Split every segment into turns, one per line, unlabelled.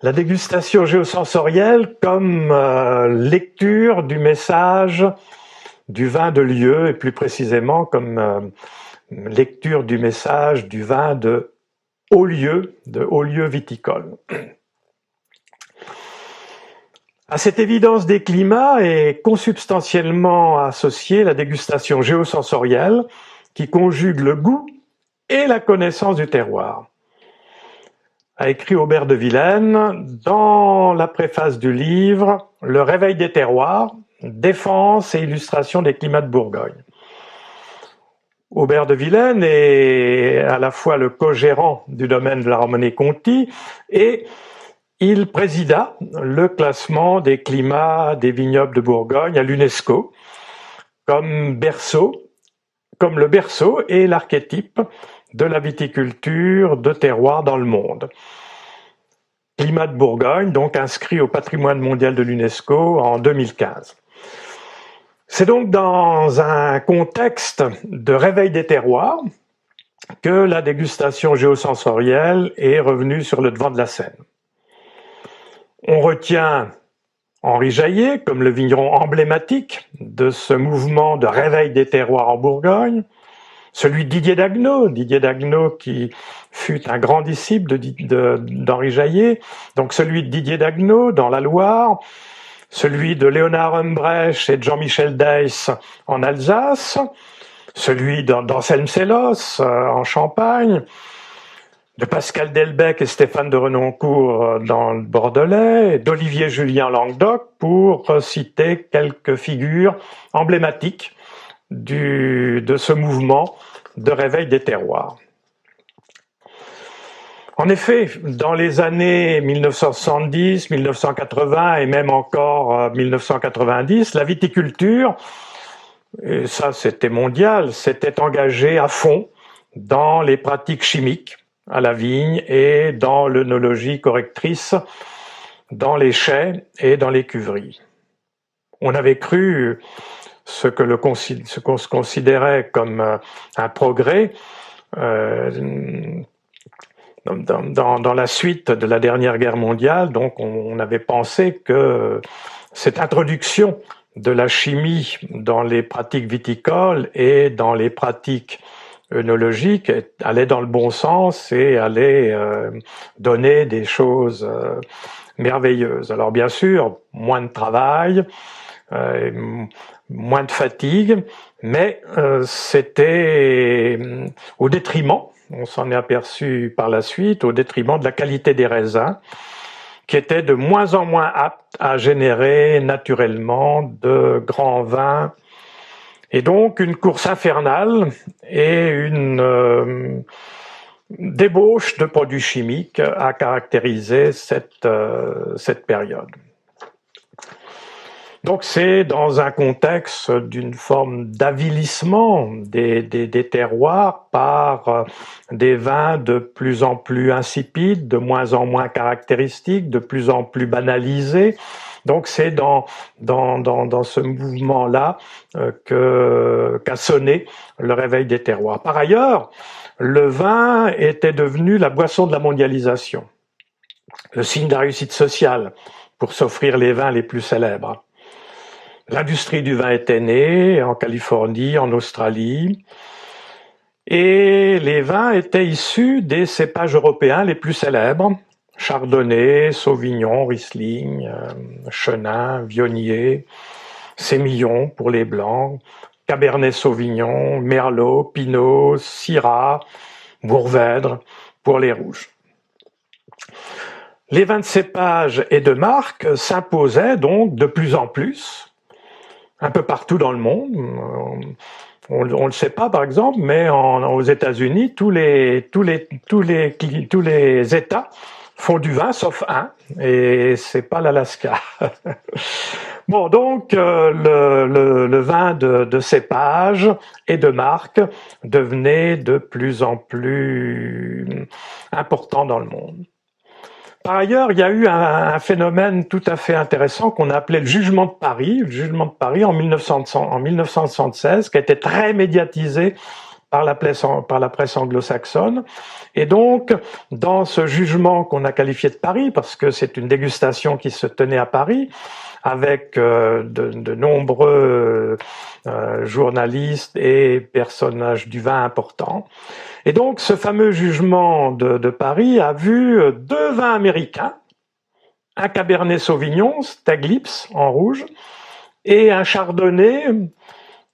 La dégustation géosensorielle comme lecture du message du vin de lieu, et plus précisément comme lecture du message du vin de haut lieu viticole. À cette évidence des climats est consubstantiellement associée la dégustation géosensorielle qui conjugue le goût et la connaissance du terroir. A écrit Aubert de Vilaine dans la préface du livre « Le réveil des terroirs, défense et illustration des climats de Bourgogne ». Aubert de Vilaine est à la fois le co-gérant du domaine de la Romanée-Conti et il présida le classement des climats des vignobles de Bourgogne à l'UNESCO comme le berceau et l'archétype de la viticulture de terroir dans le monde. Climat de Bourgogne, donc inscrit au patrimoine mondial de l'UNESCO en 2015. C'est donc dans un contexte de réveil des terroirs que la dégustation géosensorielle est revenue sur le devant de la scène. On retient Henri Jaillet comme le vigneron emblématique de ce mouvement de réveil des terroirs en Bourgogne, celui de Didier Dagno qui fut un grand disciple d'Henri Jaillet, donc celui de Didier Dagno dans la Loire, celui de Léonard Humbrecht et de Jean-Michel Deiss en Alsace, celui d'Anselme Sélos en Champagne, de Pascal Delbecq et Stéphane de Renoncourt dans le Bordelais, d'Olivier Julien en Languedoc, pour citer quelques figures emblématiques de ce mouvement de réveil des terroirs. En effet, dans les années 1970, 1980 et même encore 1990, la viticulture, et ça c'était mondial, s'était engagée à fond dans les pratiques chimiques à la vigne et dans l'œnologie correctrice dans les chais et dans les cuveries. On avait cru ce qu'on se considérait comme un progrès dans la suite de la dernière guerre mondiale. Donc on avait pensé que cette introduction de la chimie dans les pratiques viticoles et dans les pratiques œnologiques allait dans le bon sens et allait donner des choses merveilleuses. Alors bien sûr, moins de travail, moins de fatigue, mais c'était au détriment, on s'en est aperçu par la suite, au détriment de la qualité des raisins, qui étaient de moins en moins aptes à générer naturellement de grands vins. Et donc une course infernale et une débauche de produits chimiques a caractérisé cette période. Donc c'est dans un contexte d'une forme d'avilissement des terroirs par des vins de plus en plus insipides, de moins en moins caractéristiques, de plus en plus banalisés. Donc c'est dans ce mouvement-là qu'a sonné le réveil des terroirs. Par ailleurs, le vin était devenu la boisson de la mondialisation, le signe de la réussite sociale pour s'offrir les vins les plus célèbres. L'industrie du vin était née en Californie, en Australie, et les vins étaient issus des cépages européens les plus célèbres, Chardonnay, Sauvignon, Riesling, Chenin, Viognier, Sémillon pour les blancs, Cabernet Sauvignon, Merlot, Pinot, Syrah, Mourvèdre pour les rouges. Les vins de cépage et de marque s'imposaient donc de plus en plus, un peu partout dans le monde. On le sait pas par exemple, mais aux États-Unis, tous les États font du vin sauf un, et c'est pas l'Alaska. Bon, donc le vin de cépage et de marque devenait de plus en plus important dans le monde. Par ailleurs, il y a eu un phénomène tout à fait intéressant qu'on a appelé le jugement de Paris en 1976, qui a été très médiatisé par la presse anglo-saxonne. Et donc, dans ce jugement qu'on a qualifié de Paris, parce que c'est une dégustation qui se tenait à Paris, avec de nombreux journalistes et personnages du vin importants. Et donc, ce fameux jugement de Paris a vu deux vins américains, un Cabernet Sauvignon, Staglips, en rouge, et un Chardonnay,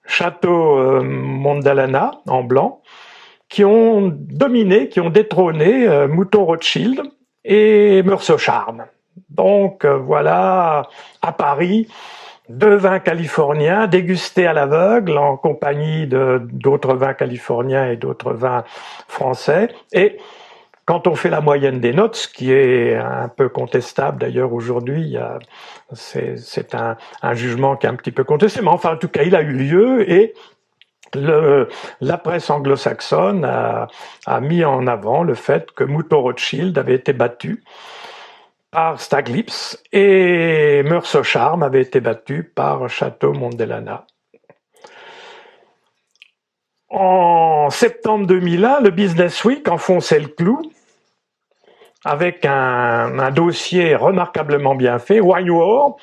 Château Mondelana, en blanc, qui ont dominé, qui ont détrôné Mouton Rothschild et Meursault Charme. Donc voilà, à Paris, deux vins californiens dégustés à l'aveugle en compagnie d'autres vins californiens et d'autres vins français. Et quand on fait la moyenne des notes, ce qui est un peu contestable d'ailleurs aujourd'hui, c'est un jugement qui est un petit peu contesté, mais enfin en tout cas il a eu lieu et la presse anglo-saxonne a mis en avant le fait que Mouton Rothschild avait été battu par Staglips et Meursault Charme avait été battu par Château Mondelana. En septembre 2001, le Business Week enfonçait le clou avec un dossier remarquablement bien fait, Wine War,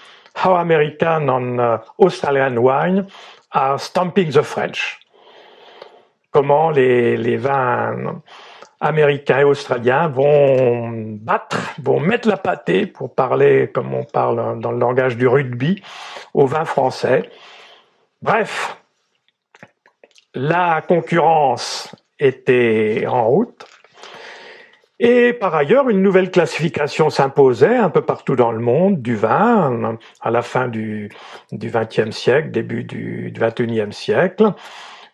How American and Australian Wine are Stamping the French. Comment les vins américains et australiens vont mettre la pâtée, pour parler comme on parle dans le langage du rugby, aux vins français. Bref, la concurrence était en route. Et par ailleurs, une nouvelle classification s'imposait un peu partout dans le monde du vin, à la fin du XXe siècle, début du XXIe siècle.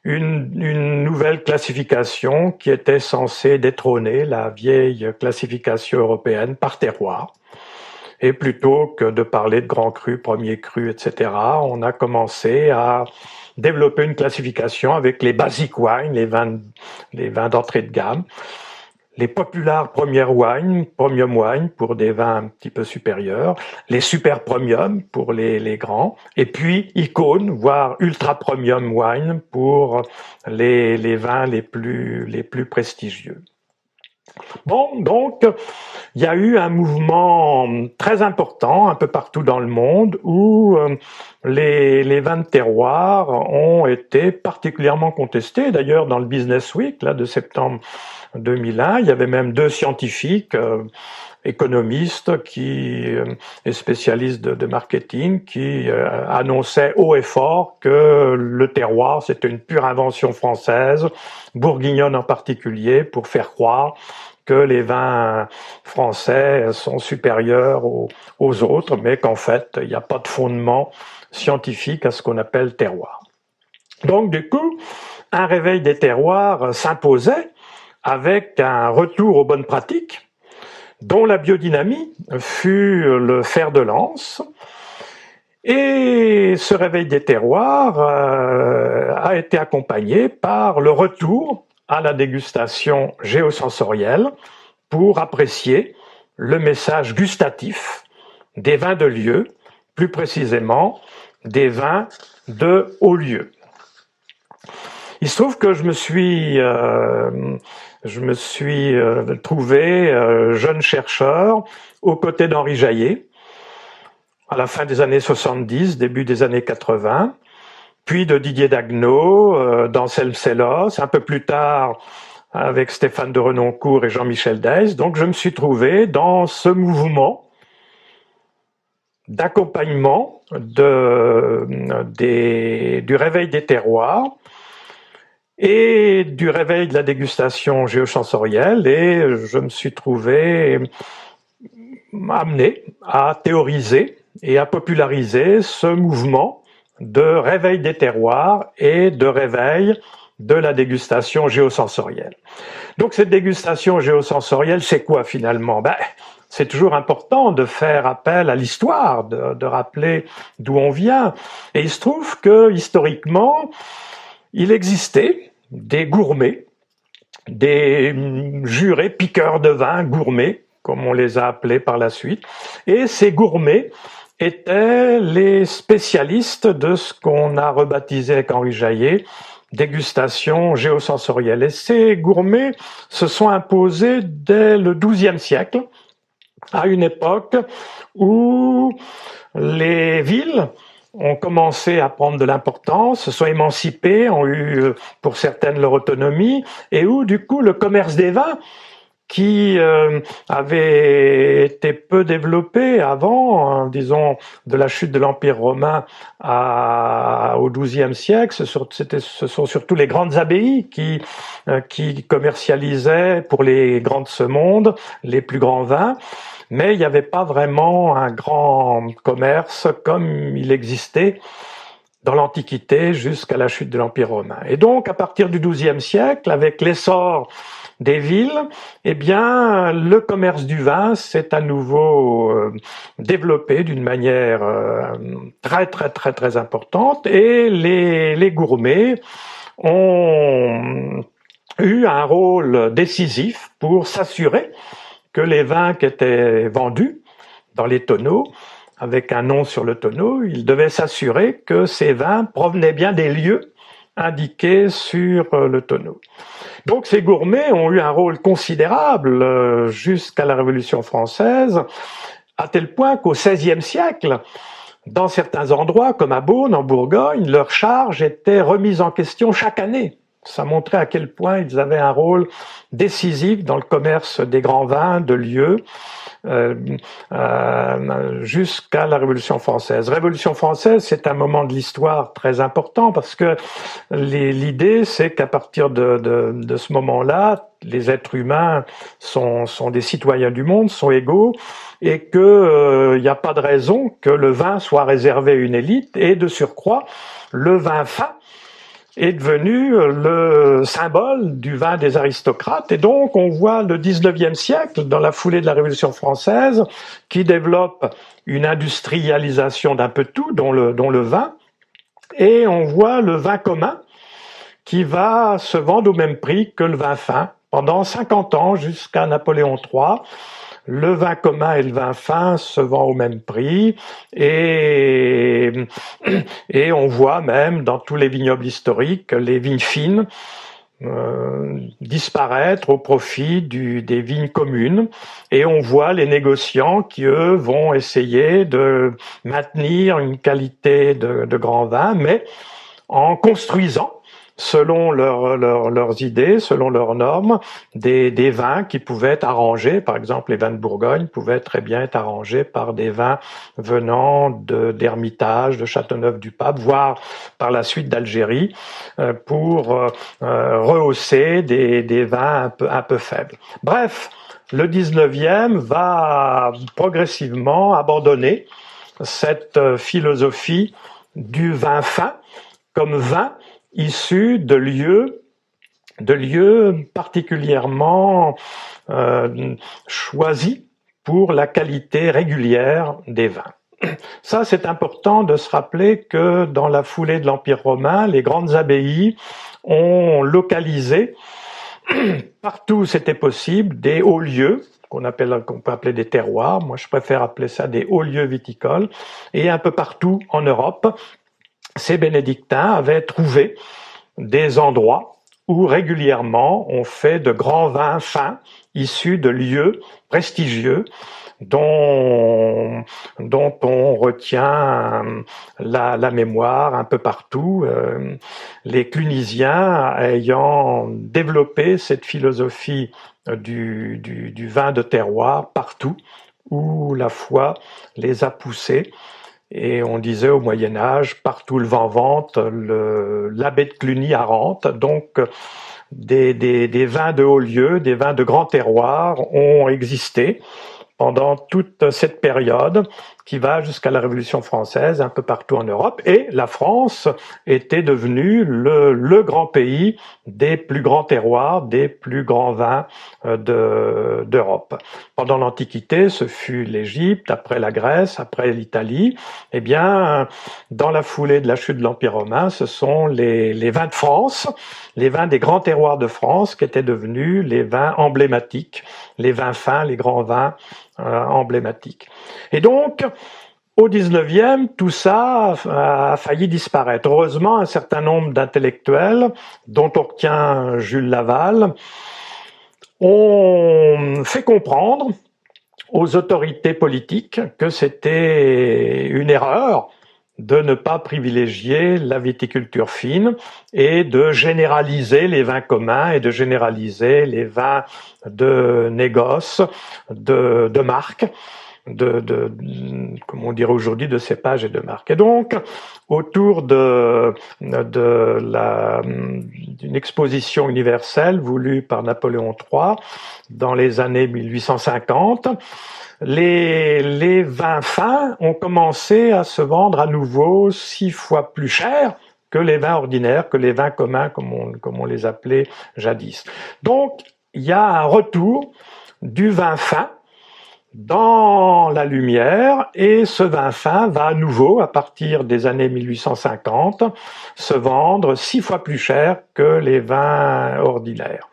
Une nouvelle classification qui était censée détrôner la vieille classification européenne par terroir. Et plutôt que de parler de grands crus, premiers crus, etc., on a commencé à développer une classification avec les basic wines, les vins d'entrée de gamme, les popular premium wine pour des vins un petit peu supérieurs, les super premium pour les grands, et puis icône, voire ultra premium wine pour les vins les plus prestigieux. Bon, donc, il y a eu un mouvement très important un peu partout dans le monde où les vins de terroir ont été particulièrement contestés. D'ailleurs, dans le Business Week là, de septembre 2001, il y avait même deux scientifiques, économistes et spécialistes de marketing qui annonçaient haut et fort que le terroir, c'était une pure invention française, bourguignonne en particulier, pour faire croire que les vins français sont supérieurs aux autres, mais qu'en fait, il n'y a pas de fondement scientifique à ce qu'on appelle terroir. Donc du coup, un réveil des terroirs s'imposait avec un retour aux bonnes pratiques, dont la biodynamie fut le fer de lance. Et ce réveil des terroirs a été accompagné par le retour à la dégustation géosensorielle pour apprécier le message gustatif des vins de lieu, plus précisément des vins de haut lieu. Il se trouve que je me suis trouvé jeune chercheur aux côtés d'Henri Jaillet à la fin des années 70, début des années 80, puis de Didier Dagneau, d'Anselme Sellos, un peu plus tard avec Stéphane de Renoncourt et Jean-Michel Deys. Donc je me suis trouvé dans ce mouvement d'accompagnement du réveil des terroirs et du réveil de la dégustation géosensorielle, et je me suis trouvé amené à théoriser et à populariser ce mouvement de réveil des terroirs et de réveil de la dégustation géosensorielle. Donc cette dégustation géosensorielle, c'est quoi finalement? C'est toujours important de faire appel à l'histoire, de rappeler d'où on vient. Et il se trouve que historiquement, il existait des gourmets, des jurés piqueurs de vin gourmets, comme on les a appelés par la suite. Et ces gourmets étaient les spécialistes de ce qu'on a rebaptisé avec Henri Jaillet dégustation géosensorielle. Et ces gourmets se sont imposés dès le XIIe siècle, à une époque où les villes ont commencé à prendre de l'importance, se sont émancipées, ont eu pour certaines leur autonomie, et où du coup le commerce des vins, qui avait été peu développé avant, disons, de la chute de l'Empire romain au XIIe siècle. Ce sont surtout les grandes abbayes qui commercialisaient pour les grands de ce monde les plus grands vins. Mais il n'y avait pas vraiment un grand commerce comme il existait dans l'Antiquité jusqu'à la chute de l'Empire romain. Et donc, à partir du XIIe siècle, avec l'essor des villes, eh bien, le commerce du vin s'est à nouveau développé d'une manière très importante, et les gourmets ont eu un rôle décisif pour s'assurer que les vins qui étaient vendus dans les tonneaux, avec un nom sur le tonneau, ils devaient s'assurer que ces vins provenaient bien des lieux indiqués sur le tonneau. Donc ces gourmets ont eu un rôle considérable jusqu'à la Révolution française, à tel point qu'au XVIe siècle, dans certains endroits, comme à Beaune, en Bourgogne, leur charge était remise en question chaque année. Ça montrait à quel point ils avaient un rôle décisif dans le commerce des grands vins de lieu jusqu'à la Révolution française. Révolution française, c'est un moment de l'histoire très important parce que l'idée, c'est qu'à partir de ce moment-là, les êtres humains sont des citoyens du monde, sont égaux, et que n'y a pas de raison que le vin soit réservé à une élite, et de surcroît, le vin fin est devenu le symbole du vin des aristocrates. Et donc, on voit le 19e siècle, dans la foulée de la Révolution française, qui développe une industrialisation d'un peu tout, dont le vin. Et on voit le vin commun qui va se vendre au même prix que le vin fin. Pendant 50 ans, jusqu'à Napoléon III, le vin commun et le vin fin se vendent au même prix, et on voit même dans tous les vignobles historiques les vignes fines disparaître au profit des vignes communes, et on voit les négociants qui, eux, vont essayer de maintenir une qualité de grand vin, mais en construisant, selon leurs idées, selon leurs normes, des vins qui pouvaient être arrangés. Par exemple, les vins de Bourgogne pouvaient très bien être arrangés par des vins venant d'Hermitage, de Châteauneuf-du-Pape, voire par la suite d'Algérie, pour rehausser des vins un peu faibles. Bref, le 19e va progressivement abandonner cette philosophie du vin fin comme vin issus de lieux particulièrement choisis pour la qualité régulière des vins. Ça, c'est important de se rappeler que dans la foulée de l'Empire romain, les grandes abbayes ont localisé, partout où c'était possible, des hauts lieux, qu'on peut appeler des terroirs. Moi, je préfère appeler ça des hauts lieux viticoles. Et un peu partout en Europe, ces bénédictins avaient trouvé des endroits où régulièrement on fait de grands vins fins issus de lieux prestigieux dont on retient la mémoire un peu partout. Les Clunisiens ayant développé cette philosophie du vin de terroir partout où la foi les a poussés. Et on disait au Moyen-Âge, partout le vent vente, l'abbé de Cluny à Rente. Donc, des vins de haut lieu, des vins de grand terroir ont existé pendant toute cette période qui va jusqu'à la Révolution française un peu partout en Europe, et la France était devenue le grand pays des plus grands terroirs, des plus grands vins d'Europe. Pendant l'Antiquité, ce fut l'Égypte, après la Grèce, après l'Italie. Eh bien, dans la foulée de la chute de l'Empire romain, ce sont les vins de France, les vins des grands terroirs de France qui étaient devenus les vins emblématiques, les vins fins, les grands vins emblématiques. Et donc, Au 19e, tout ça a failli disparaître. Heureusement, un certain nombre d'intellectuels, dont on retient Jules Laval, ont fait comprendre aux autorités politiques que c'était une erreur de ne pas privilégier la viticulture fine et de généraliser les vins communs et de généraliser les vins de négoce, de marque, comme on dirait aujourd'hui, de cépage et de marque. Et donc, autour d'une exposition universelle voulue par Napoléon III dans les années 1850, les vins fins ont commencé à se vendre à nouveau 6 fois plus cher que les vins ordinaires, que les vins communs, comme on les appelait jadis. Donc, il y a un retour du vin fin dans la lumière, et ce vin fin va à nouveau, à partir des années 1850, se vendre 6 fois plus cher que les vins ordinaires.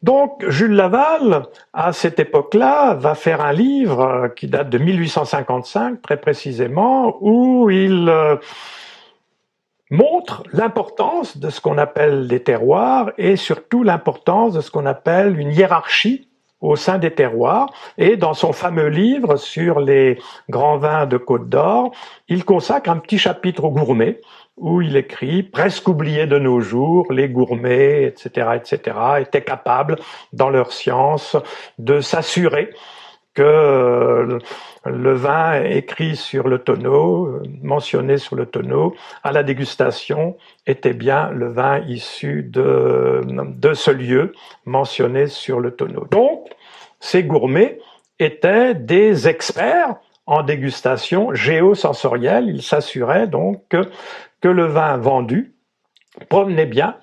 Donc, Jules Laval, à cette époque-là, va faire un livre qui date de 1855, très précisément, où il montre l'importance de ce qu'on appelle les terroirs et surtout l'importance de ce qu'on appelle une hiérarchie au sein des terroirs. Et dans son fameux livre sur les grands vins de Côte d'Or, il consacre un petit chapitre aux gourmets, où il écrit, presque oubliés de nos jours, les gourmets, etc., étaient capables, dans leur science, de s'assurer que le vin écrit sur le tonneau, mentionné sur le tonneau, à la dégustation, était bien le vin issu de ce lieu mentionné sur le tonneau. Donc, ces gourmets étaient des experts en dégustation géosensorielle. Ils s'assuraient donc que le vin vendu provenait bien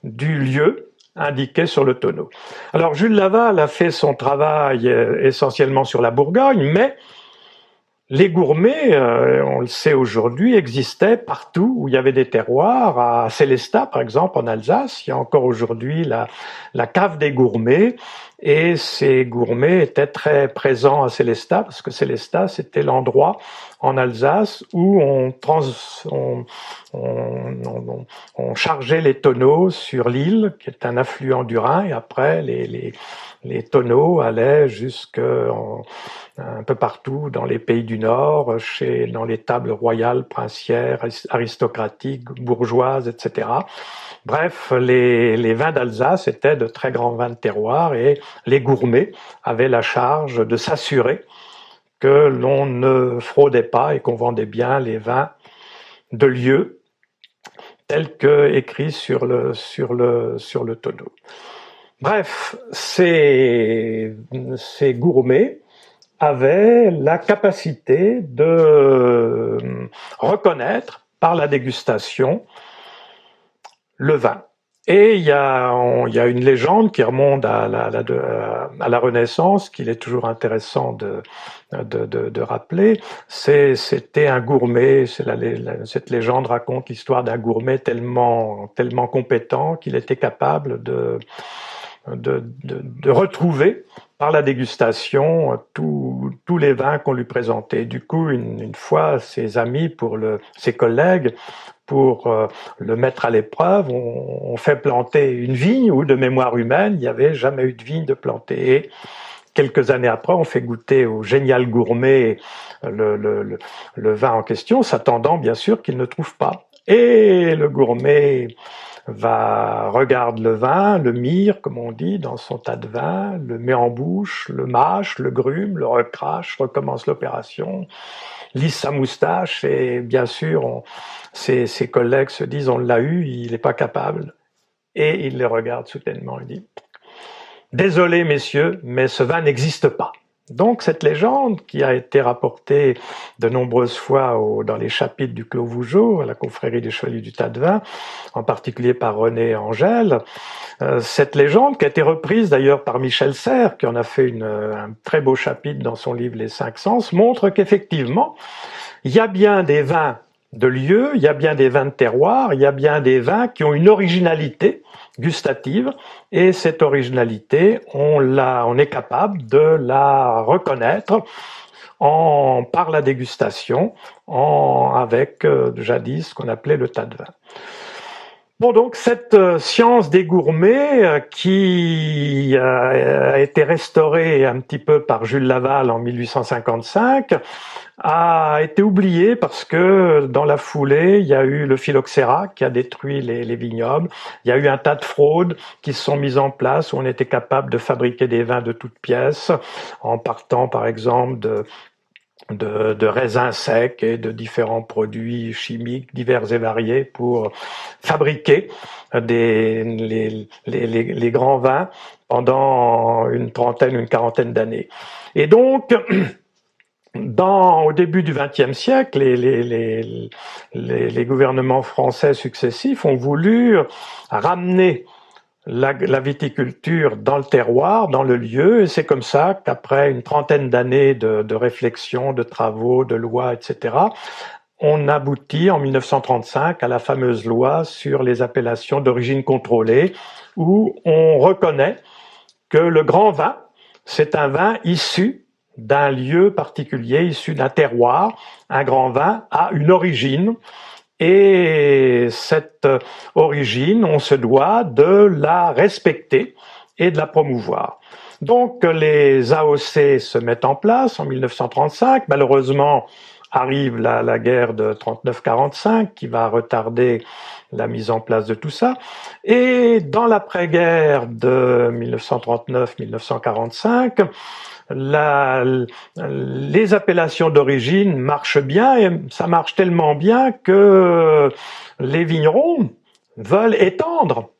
du lieu indiqué sur le tonneau. Alors Jules Laval a fait son travail essentiellement sur la Bourgogne, mais les gourmets, on le sait aujourd'hui, existaient partout où il y avait des terroirs. À Sélestat, par exemple, en Alsace, il y a encore aujourd'hui la cave des gourmets. Et ces gourmets étaient très présents à Sélestat, parce que Sélestat, c'était l'endroit en Alsace où on chargeait les tonneaux sur l'Ill, qui est un affluent du Rhin, et après, les tonneaux allaient un peu partout dans les pays du Nord, dans les tables royales, princières, aristocratiques, bourgeoises, etc. Bref, les vins d'Alsace étaient de très grands vins de terroir, et les gourmets avaient la charge de s'assurer que l'on ne fraudait pas et qu'on vendait bien les vins de lieu tels que écrits sur le tonneau. Bref, ces gourmets avaient la capacité de reconnaître par la dégustation le vin. Et il y a une légende qui remonte à la Renaissance, qu'il est toujours intéressant de rappeler. C'était un gourmet. Cette légende raconte l'histoire d'un gourmet tellement compétent qu'il était capable de retrouver par la dégustation tous les vins qu'on lui présentait. Du coup, une fois, ses amis, ses collègues, pour le mettre à l'épreuve, on fait planter une vigne où, de mémoire humaine, il n'y avait jamais eu de vigne de plantée. Et quelques années après, on fait goûter au génial gourmet le vin en question, s'attendant bien sûr qu'il ne trouve pas. Et le gourmet regarde le vin, le mire, comme on dit, dans son tas de vin, le met en bouche, le mâche, le grume, le recrache, recommence l'opération, lisse sa moustache, et bien sûr, ses collègues se disent « on l'a eu, il n'est pas capable ». Et il les regarde soudainement et dit « désolé messieurs, mais ce vin n'existe pas ». Donc cette légende, qui a été rapportée de nombreuses fois dans les chapitres du Clos Vougeot, à la confrérie des Chevaliers du Tas de Vin, en particulier par René Angèle, cette légende, qui a été reprise d'ailleurs par Michel Serres, qui en a fait un très beau chapitre dans son livre Les Cinq Sens, montre qu'effectivement, il y a bien des vins de lieu, il y a bien des vins de terroir, il y a bien des vins qui ont une originalité gustative, et cette originalité, on est capable de la reconnaître par la dégustation avec jadis ce qu'on appelait le tas de vin. Bon, donc cette science des gourmets qui a été restaurée un petit peu par Jules Laval en 1855 a été oubliée parce que dans la foulée, il y a eu le phylloxéra qui a détruit les vignobles, il y a eu un tas de fraudes qui se sont mises en place où on était capable de fabriquer des vins de toutes pièces en partant par exemple de raisins secs et de différents produits chimiques divers et variés pour fabriquer les grands vins pendant une quarantaine d'années. Et donc, au début du XXe siècle, les gouvernements français successifs ont voulu ramener la viticulture dans le terroir, dans le lieu, et c'est comme ça qu'après une trentaine d'années de réflexion, de travaux, de lois, etc., on aboutit en 1935 à la fameuse loi sur les appellations d'origine contrôlée, où on reconnaît que le grand vin, c'est un vin issu d'un lieu particulier, issu d'un terroir. Un grand vin a une origine, et cette origine, on se doit de la respecter et de la promouvoir. Donc les AOC se mettent en place en 1935. Malheureusement, arrive la guerre de 39-45 qui va retarder la mise en place de tout ça. Et dans l'après-guerre de 1939-1945, les appellations d'origine marchent bien, et ça marche tellement bien que les vignerons veulent étendre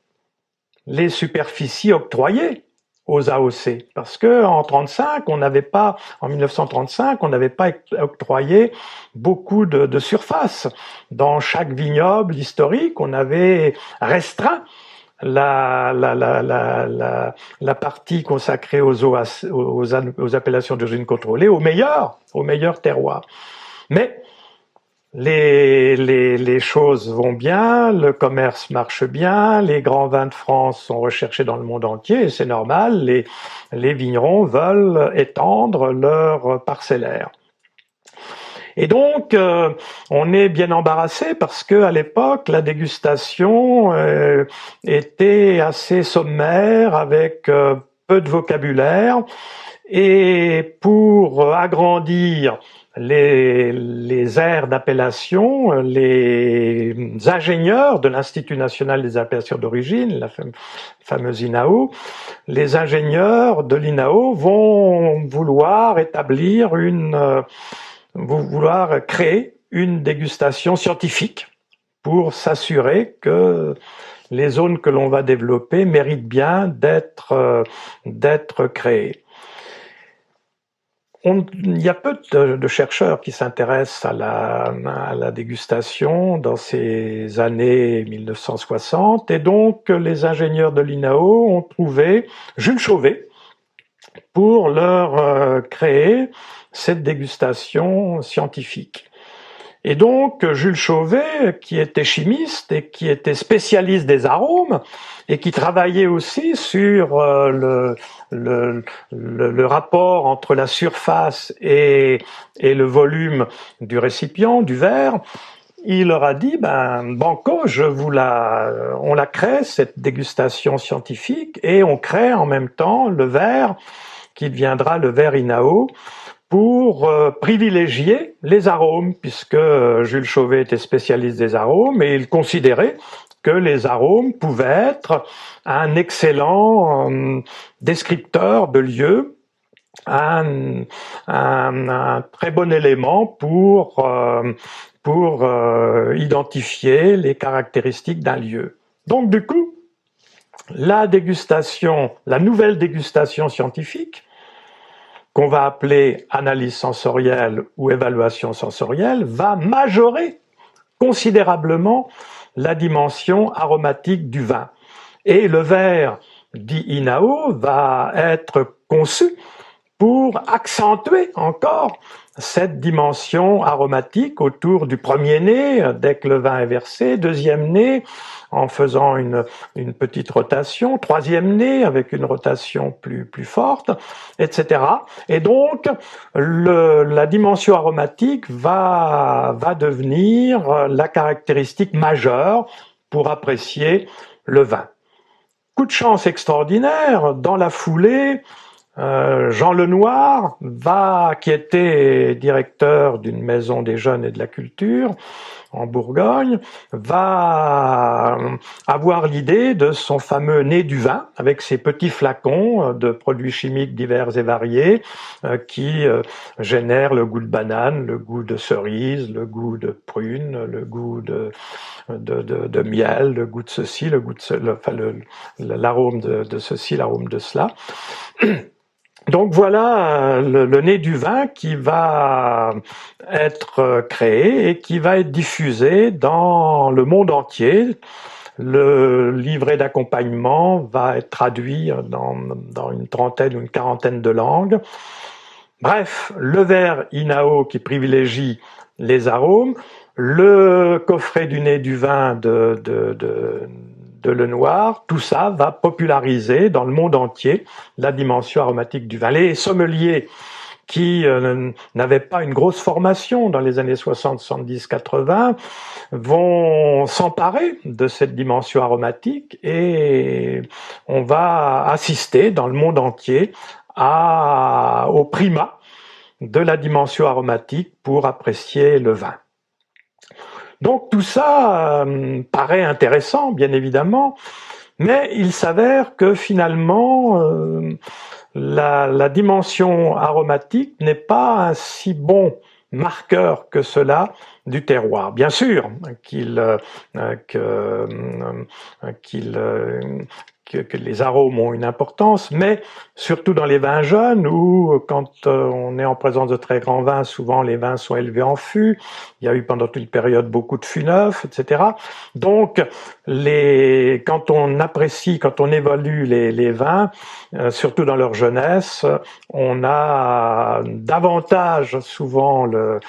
les superficies octroyées aux AOC, parce que en 1935, on n'avait pas octroyé beaucoup de surface. Dans chaque vignoble historique, on avait restreint la partie consacrée aux appellations d'origine contrôlée au meilleur terroir. Mais les choses vont bien, le commerce marche bien, les grands vins de France sont recherchés dans le monde entier, et c'est normal, les vignerons veulent étendre leur parcellaire. Et donc, on est bien embarrassé parce que à l'époque, la dégustation était assez sommaire, avec peu de vocabulaire, et pour agrandir les aires d'appellation, les ingénieurs de l'Institut national des appellations d'origine, la fameuse INAO, les ingénieurs de l'INAO vont vouloir créer une dégustation scientifique pour s'assurer que les zones que l'on va développer méritent bien d'être créées. Il y a peu de chercheurs qui s'intéressent à la dégustation dans ces années 1960, et donc les ingénieurs de l'INAO ont trouvé Jules Chauvet pour leur créer cette dégustation scientifique. Et donc Jules Chauvet, qui était chimiste et qui était spécialiste des arômes, et qui travaillait aussi sur le rapport entre la surface et le volume du récipient, du verre, il leur a dit, banco, on la crée, cette dégustation scientifique, et on crée en même temps le verre qui deviendra le verre INAO, pour privilégier les arômes, puisque Jules Chauvet était spécialiste des arômes, et il considérait que les arômes pouvaient être un excellent descripteur de lieu, un très bon élément pour identifier les caractéristiques d'un lieu. Donc du coup, la nouvelle dégustation scientifique, qu'on va appeler analyse sensorielle ou évaluation sensorielle, va majorer considérablement la dimension aromatique du vin. Et le verre dit INAO va être conçu pour accentuer encore cette dimension aromatique autour du premier nez, dès que le vin est versé, deuxième nez, en faisant une petite rotation, troisième nez avec une rotation plus forte, etc. Et donc, la dimension aromatique va devenir la caractéristique majeure pour apprécier le vin. Coup de chance extraordinaire, dans la foulée, Jean Lenoir qui était directeur d'une maison des jeunes et de la culture en Bourgogne, va avoir l'idée de son fameux nez du vin, avec ses petits flacons de produits chimiques divers et variés, qui génèrent le goût de banane, le goût de cerise, le goût de prune, le goût de miel, le goût de ceci, le goût de l'arôme de ceci, l'arôme de cela. Donc voilà le nez du vin qui va être créé et qui va être diffusé dans le monde entier. Le livret d'accompagnement va être traduit dans une trentaine ou une quarantaine de langues. Bref, le verre Inao qui privilégie les arômes, le coffret du nez du vin de Lenoir, tout ça va populariser dans le monde entier la dimension aromatique du vin. Les sommeliers qui n'avaient pas une grosse formation dans les années 60, 70, 80 vont s'emparer de cette dimension aromatique et on va assister dans le monde entier au primat de la dimension aromatique pour apprécier le vin. Donc tout ça paraît intéressant, bien évidemment, mais il s'avère que finalement, la dimension aromatique n'est pas un si bon marqueur que cela du terroir. Bien sûr que les arômes ont une importance, mais surtout dans les vins jeunes où quand on est en présence de très grands vins, souvent les vins sont élevés en fût, il y a eu pendant toute une période beaucoup de fûts neufs, etc. Donc quand on apprécie, quand on évalue les vins, surtout dans leur jeunesse, on a davantage souvent le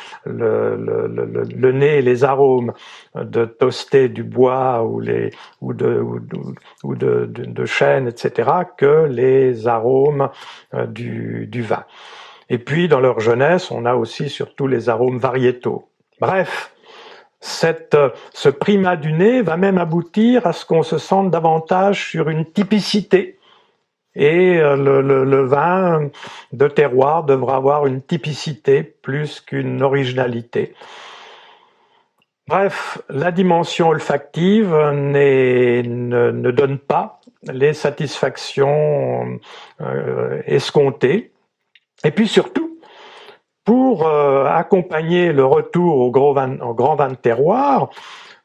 nez et les arômes de toasté du bois ou de chêne, etc., que les arômes du vin. Et puis, dans leur jeunesse, on a aussi surtout les arômes variétaux. Bref, ce primat du nez va même aboutir à ce qu'on se sente davantage sur une typicité. Et le vin de terroir devra avoir une typicité plus qu'une originalité. Bref, la dimension olfactive ne donne pas les satisfactions escomptées. Et puis surtout, pour accompagner le retour au grand vin de terroir,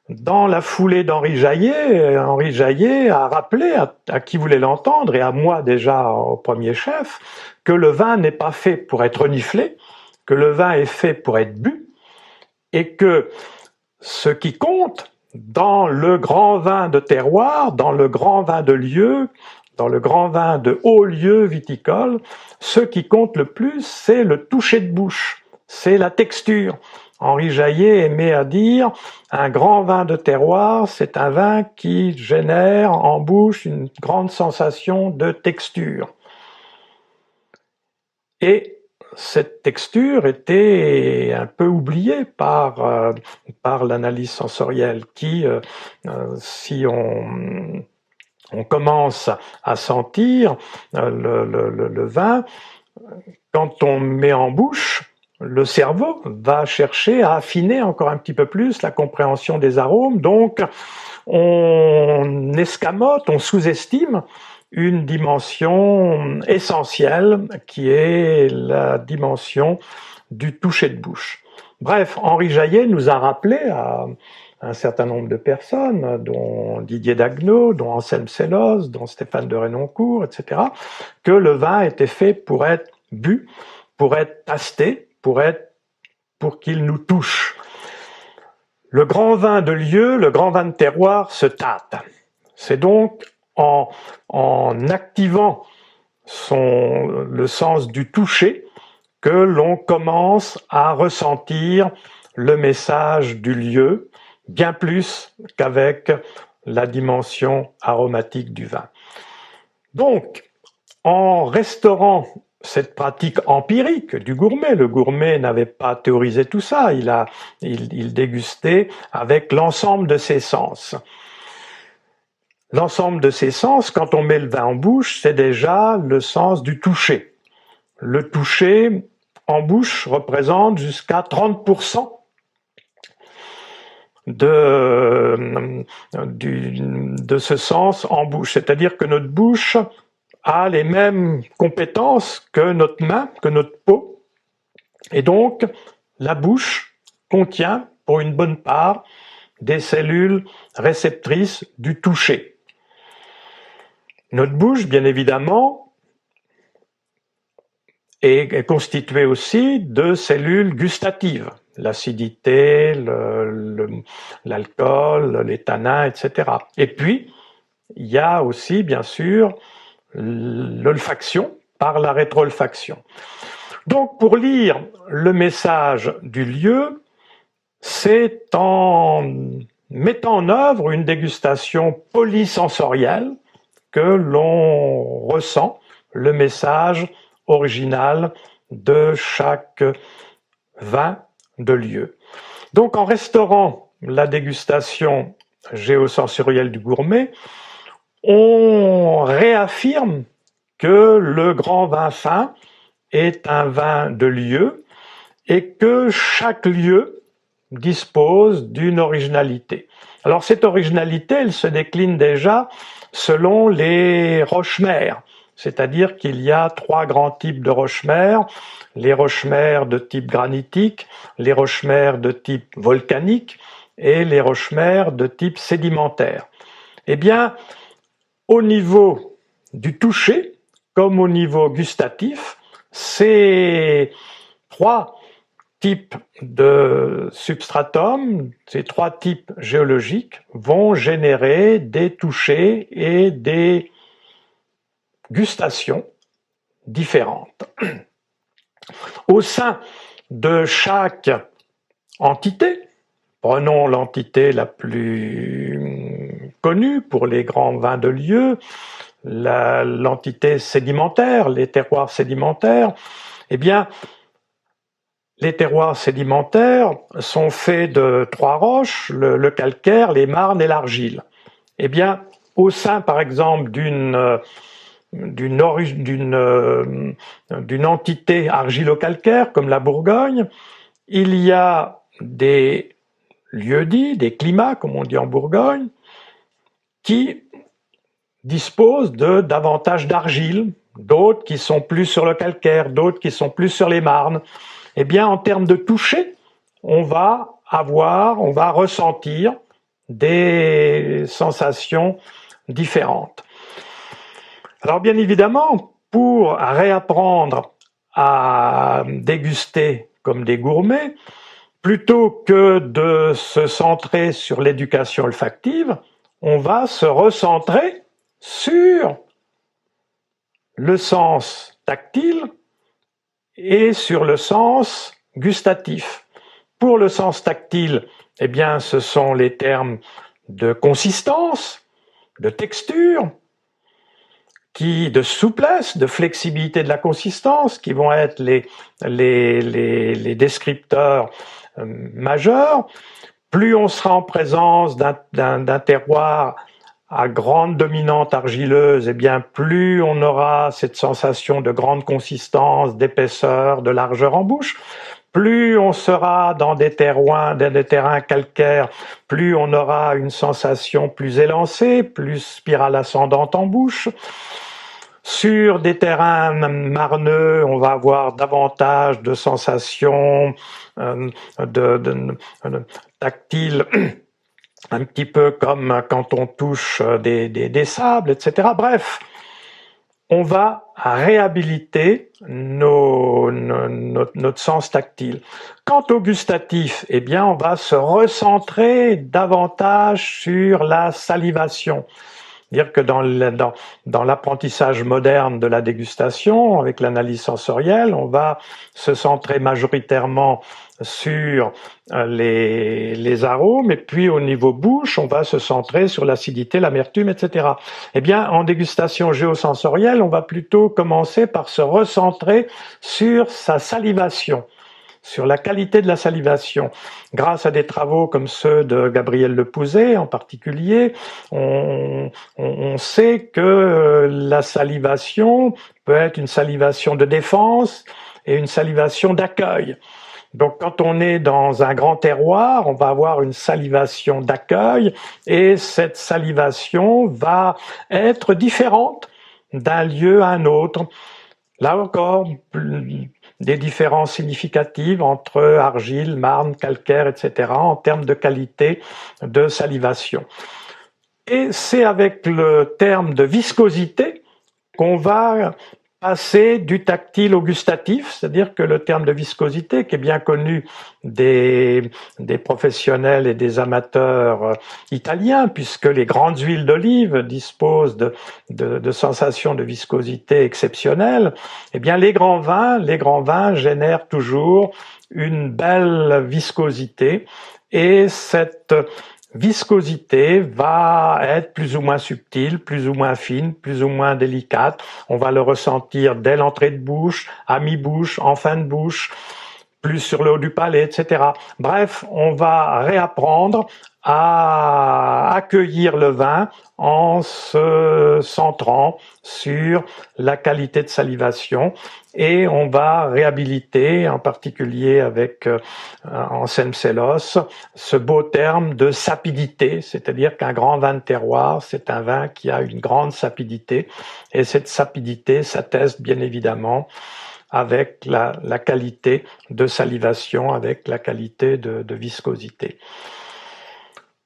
dans la foulée d'Henri Jaillet a rappelé à qui voulait l'entendre, et à moi déjà au premier chef, que le vin n'est pas fait pour être reniflé, que le vin est fait pour être bu, et que ce qui compte dans le grand vin de terroir, dans le grand vin de lieu, dans le grand vin de haut lieu viticole, ce qui compte le plus, c'est le toucher de bouche, c'est la texture. Henri Jaillet aimait à dire « un grand vin de terroir, c'est un vin qui génère en bouche une grande sensation de texture ». Et cette texture était un peu oubliée par l'analyse sensorielle qui, si on commence à sentir le vin, quand on met en bouche, le cerveau va chercher à affiner encore un petit peu plus la compréhension des arômes, donc on escamote, on sous-estime une dimension essentielle qui est la dimension du toucher de bouche. Bref, Henri Jaillet nous a rappelé à un certain nombre de personnes, dont Didier Dagneau, dont Anselme Séloz, dont Stéphane de Renoncourt, etc., que le vin était fait pour être bu, pour être tasté, pour qu'il nous touche. Le grand vin de lieu, le grand vin de terroir se tâte. C'est donc en activant le sens du toucher que l'on commence à ressentir le message du lieu, bien plus qu'avec la dimension aromatique du vin. Donc, en restaurant cette pratique empirique du gourmet, le gourmet n'avait pas théorisé tout ça, il dégustait avec l'ensemble de ses sens. L'ensemble de ses sens, quand on met le vin en bouche, c'est déjà le sens du toucher. Le toucher en bouche représente jusqu'à 30% de ce sens en bouche. C'est-à-dire que notre bouche a les mêmes compétences que notre main, que notre peau. Et donc, la bouche contient, pour une bonne part, des cellules réceptrices du toucher. Notre bouche, bien évidemment, est constituée aussi de cellules gustatives. L'acidité, l'alcool, les tanins, etc. Et puis, il y a aussi, bien sûr, l'olfaction par la rétroolfaction. Donc, pour lire le message du lieu, c'est en mettant en œuvre une dégustation polysensorielle que l'on ressent le message original de chaque vin de lieu. Donc, en restaurant la dégustation géosensorielle du gourmet, on réaffirme que le grand vin fin est un vin de lieu et que chaque lieu dispose d'une originalité. Alors cette originalité, elle se décline déjà selon les roches-mères, c'est-à-dire qu'il y a 3 grands types de roches-mères, les roches-mères de type granitique, les roches-mères de type volcanique et les roches-mères de type sédimentaire. Eh bien, au niveau du toucher, comme au niveau gustatif, ces 3 types de substratum, ces 3 types géologiques vont générer des touchés et des gustations différentes. Au sein de chaque entité, prenons l'entité la plus connue pour les grands vins de lieu, l'entité sédimentaire, les terroirs sédimentaires, eh bien, les terroirs sédimentaires sont faits de 3 roches, le calcaire, les marnes et l'argile. Eh bien, au sein, par exemple, d'une entité argilo-calcaire comme la Bourgogne, il y a des lieux-dits, des climats, comme on dit en Bourgogne, qui disposent de davantage d'argile, d'autres qui sont plus sur le calcaire, d'autres qui sont plus sur les marnes. Eh bien, en termes de toucher, on va ressentir des sensations différentes. Alors, bien évidemment, pour réapprendre à déguster comme des gourmets, plutôt que de se centrer sur l'éducation olfactive, on va se recentrer sur le sens tactile et sur le sens gustatif. Pour le sens tactile, eh bien, ce sont les termes de consistance, de texture, de souplesse, de flexibilité de la consistance, qui vont être les descripteurs majeurs. Plus on sera en présence d'un terroir à grande dominante argileuse, eh bien plus on aura cette sensation de grande consistance, d'épaisseur, de largeur en bouche. Plus on sera dans des terrains calcaires, plus on aura une sensation plus élancée, plus spirale ascendante en bouche. Sur des terrains marneux, on va avoir davantage de sensations tactiles, un petit peu comme quand on touche des sables, etc. Bref, on va réhabiliter notre sens tactile. Quant au gustatif, eh bien, on va se recentrer davantage sur la salivation. Dire que dans l'apprentissage moderne de la dégustation, avec l'analyse sensorielle, on va se centrer majoritairement sur les arômes, et puis au niveau bouche, on va se centrer sur l'acidité, l'amertume, etc. Eh bien, en dégustation géosensorielle, on va plutôt commencer par se recentrer sur sa salivation, sur la qualité de la salivation. Grâce à des travaux comme ceux de Gabriel Lepouzet en particulier, on sait que la salivation peut être une salivation de défense et une salivation d'accueil. Donc quand on est dans un grand terroir, on va avoir une salivation d'accueil, et cette salivation va être différente d'un lieu à un autre. Là encore, des différences significatives entre argile, marne, calcaire, etc. en termes de qualité de salivation. Et c'est avec le terme de viscosité qu'on va passer du tactile au gustatif, c'est-à-dire que le terme de viscosité, qui est bien connu des professionnels et des amateurs italiens, puisque les grandes huiles d'olive disposent de sensations de viscosité exceptionnelles, eh bien les grands vins génèrent toujours une belle viscosité, et cette viscosité va être plus ou moins subtile, plus ou moins fine, plus ou moins délicate. On va le ressentir dès l'entrée de bouche, à mi-bouche, en fin de bouche, plus sur le haut du palais, etc. Bref, on va réapprendre à accueillir le vin en se centrant sur la qualité de salivation, et on va réhabiliter, en particulier avec Anselme Sélos, ce beau terme de sapidité, c'est-à-dire qu'un grand vin de terroir, c'est un vin qui a une grande sapidité, et cette sapidité s'atteste bien évidemment avec la qualité de salivation, avec la qualité de viscosité.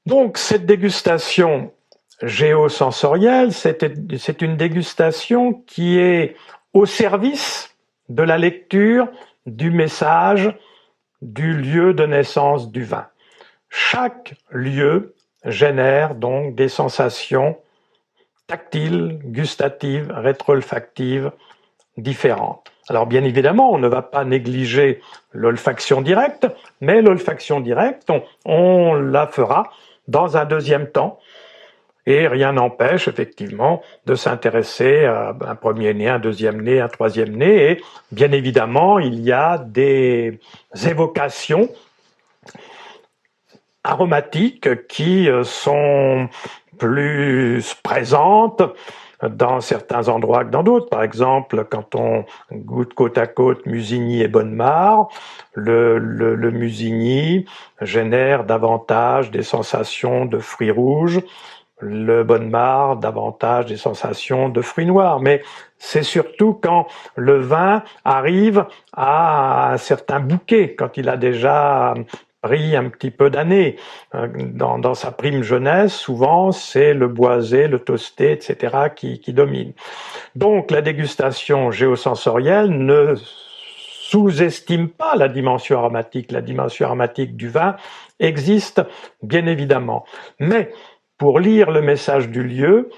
Donc cette dégustation géosensorielle, c'est une dégustation qui est au service de la lecture du message du lieu de naissance du vin. Chaque lieu génère donc des sensations tactiles, gustatives, rétro-olfactives différentes. Alors bien évidemment, on ne va pas négliger l'olfaction directe, mais l'olfaction directe, on la fera dans un deuxième temps, et rien n'empêche effectivement de s'intéresser à un premier nez, un deuxième nez, un troisième nez, et bien évidemment, il y a des évocations aromatiques qui sont plus présentes dans certains endroits que dans d'autres. Par exemple, quand on goûte côte à côte Musigny et Bonnemare, le Musigny génère davantage des sensations de fruits rouges, le Bonnemare davantage des sensations de fruits noirs. Mais c'est surtout quand le vin arrive à un certain bouquet, quand il a déjà pris un petit peu d'années. Dans sa prime jeunesse, souvent, c'est le boisé, le toasté, etc. qui domine. Donc, la dégustation géosensorielle ne sous-estime pas la dimension aromatique. La dimension aromatique du vin existe, bien évidemment. Mais, pour lire le message du lieu,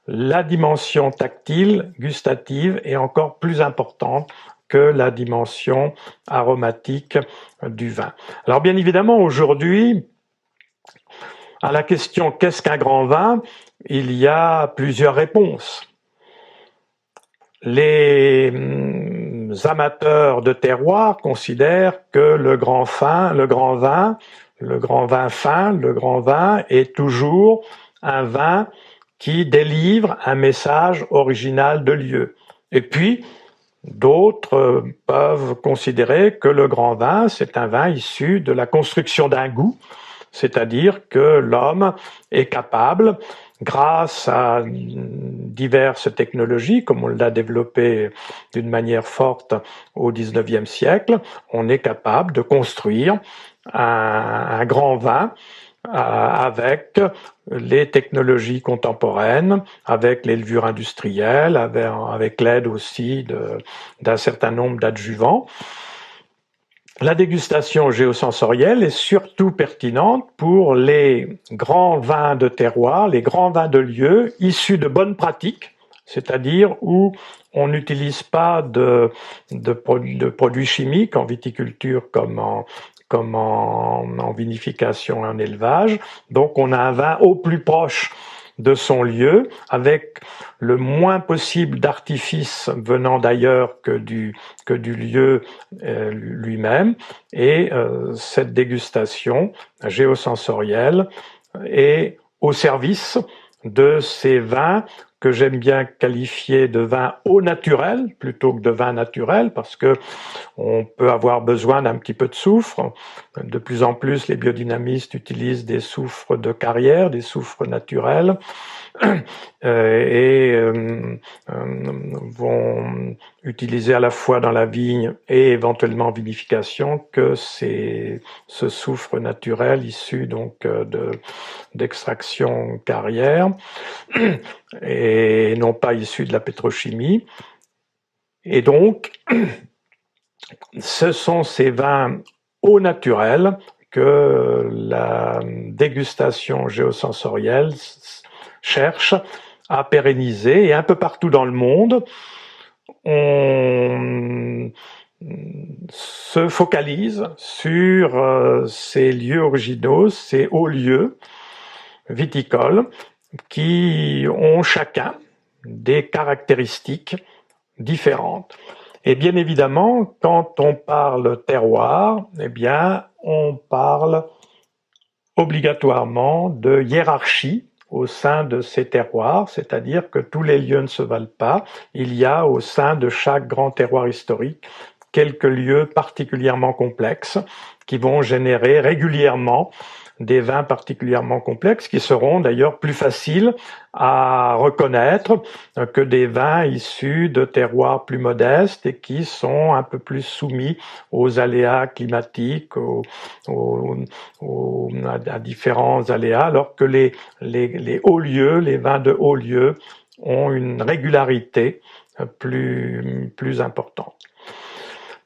la dimension tactile, gustative est encore plus importante que la dimension aromatique du vin. Alors bien évidemment, aujourd'hui, à la question « qu'est-ce qu'un grand vin ?», il y a plusieurs réponses. Les amateurs de terroir considèrent que le grand vin est toujours un vin qui délivre un message original de lieu. Et puis, d'autres peuvent considérer que le grand vin, c'est un vin issu de la construction d'un goût, c'est-à-dire que l'homme est capable, grâce à diverses technologies, comme on l'a développé d'une manière forte au XIXe siècle, on est capable de construire un grand vin avec les technologies contemporaines, avec les levures industrielles, avec l'aide aussi d'un certain nombre d'adjuvants. la dégustation géosensorielle est surtout pertinente pour les grands vins de terroir, les grands vins de lieu issus de bonnes pratiques, c'est-à-dire où on n'utilise pas de produits chimiques en viticulture comme en vinification et en élevage. Donc on a un vin au plus proche de son lieu, avec le moins possible d'artifices venant d'ailleurs que du lieu lui-même. Et cette dégustation géosensorielle est au service de ces vins que j'aime bien qualifier de vins au naturel plutôt que de vins naturels, parce que on peut avoir besoin d'un petit peu de soufre. De plus en plus, les biodynamistes utilisent des soufres de carrière, des soufres naturels, et vont utiliser à la fois dans la vigne et éventuellement en vinification que ce soufre naturel issu donc d'extraction carrière et non pas issu de la pétrochimie. Et donc, ce sont ces vins au naturel que la dégustation géosensorielle cherche à pérenniser, et un peu partout dans le monde, on se focalise sur ces lieux originaux, ces hauts lieux viticoles qui ont chacun des caractéristiques différentes. Et bien évidemment, quand on parle terroir, eh bien, on parle obligatoirement de hiérarchie au sein de ces terroirs, c'est-à-dire que tous les lieux ne se valent pas. Il y a au sein de chaque grand terroir historique quelques lieux particulièrement complexes qui vont générer régulièrement des vins particulièrement complexes qui seront d'ailleurs plus faciles à reconnaître que des vins issus de terroirs plus modestes et qui sont un peu plus soumis aux aléas climatiques, à différents aléas, alors que les hauts lieux, les vins de hauts lieux ont une régularité plus importante.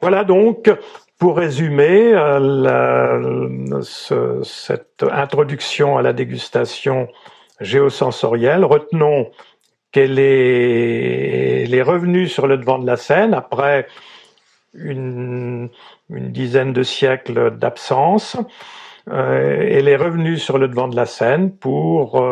Voilà donc, pour résumer cette introduction à la dégustation géosensorielle, retenons qu'elle est revenue sur le devant de la scène après une dizaine de siècles d'absence. Elle est revenue sur le devant de la scène pour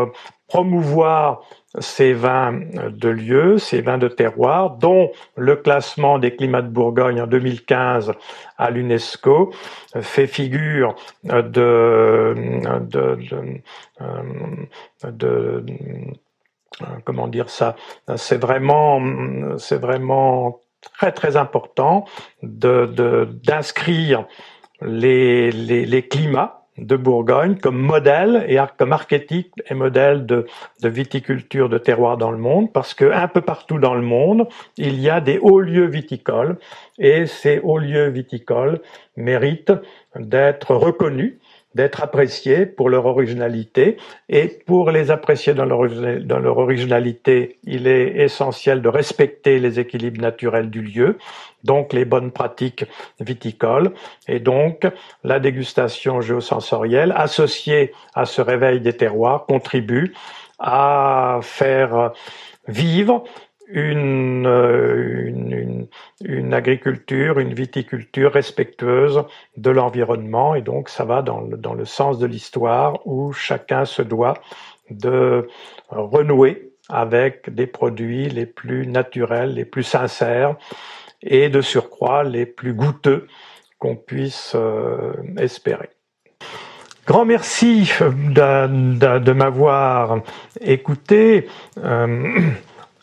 promouvoir ces vins de lieu, ces vins de terroir, dont le classement des climats de Bourgogne en 2015 à l'UNESCO fait figure comment dire ça, c'est vraiment très très important d'inscrire les climats de Bourgogne comme modèle et comme archétype et modèle de viticulture de terroir dans le monde, parce que un peu partout dans le monde, il y a des hauts lieux viticoles, et ces hauts lieux viticoles méritent d'être reconnus, d'être appréciés pour leur originalité, et pour les apprécier dans leur originalité, il est essentiel de respecter les équilibres naturels du lieu, donc les bonnes pratiques viticoles, et donc la dégustation géosensorielle associée à ce réveil des terroirs contribue à faire vivre une agriculture, une viticulture respectueuse de l'environnement, et donc ça va dans le sens de l'histoire où chacun se doit de renouer avec des produits les plus naturels, les plus sincères et de surcroît les plus goûteux qu'on puisse espérer. Grand merci de m'avoir écouté.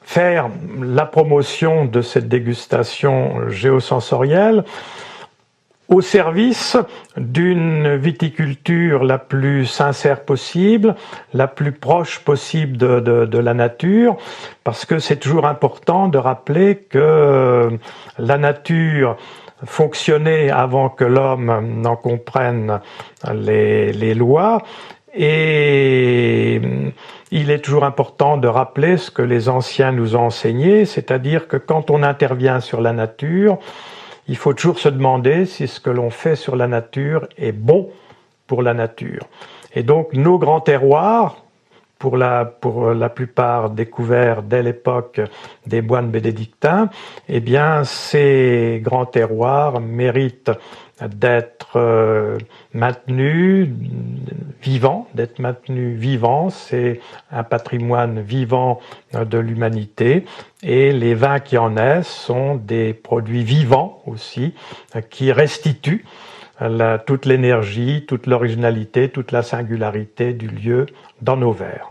Faire la promotion de cette dégustation géosensorielle au service d'une viticulture la plus sincère possible, la plus proche possible de la nature, parce que c'est toujours important de rappeler que la nature fonctionnait avant que l'homme n'en comprenne les lois, et il est toujours important de rappeler ce que les anciens nous ont enseigné, c'est-à-dire que quand on intervient sur la nature, il faut toujours se demander si ce que l'on fait sur la nature est bon pour la nature. Et donc nos grands terroirs, pour la plupart découverts dès l'époque des moines bénédictins, eh bien ces grands terroirs méritent d'être maintenus vivants, c'est un patrimoine vivant de l'humanité, et les vins qui en naissent sont des produits vivants aussi, qui restituent toute l'énergie, toute l'originalité, toute la singularité du lieu dans nos verres.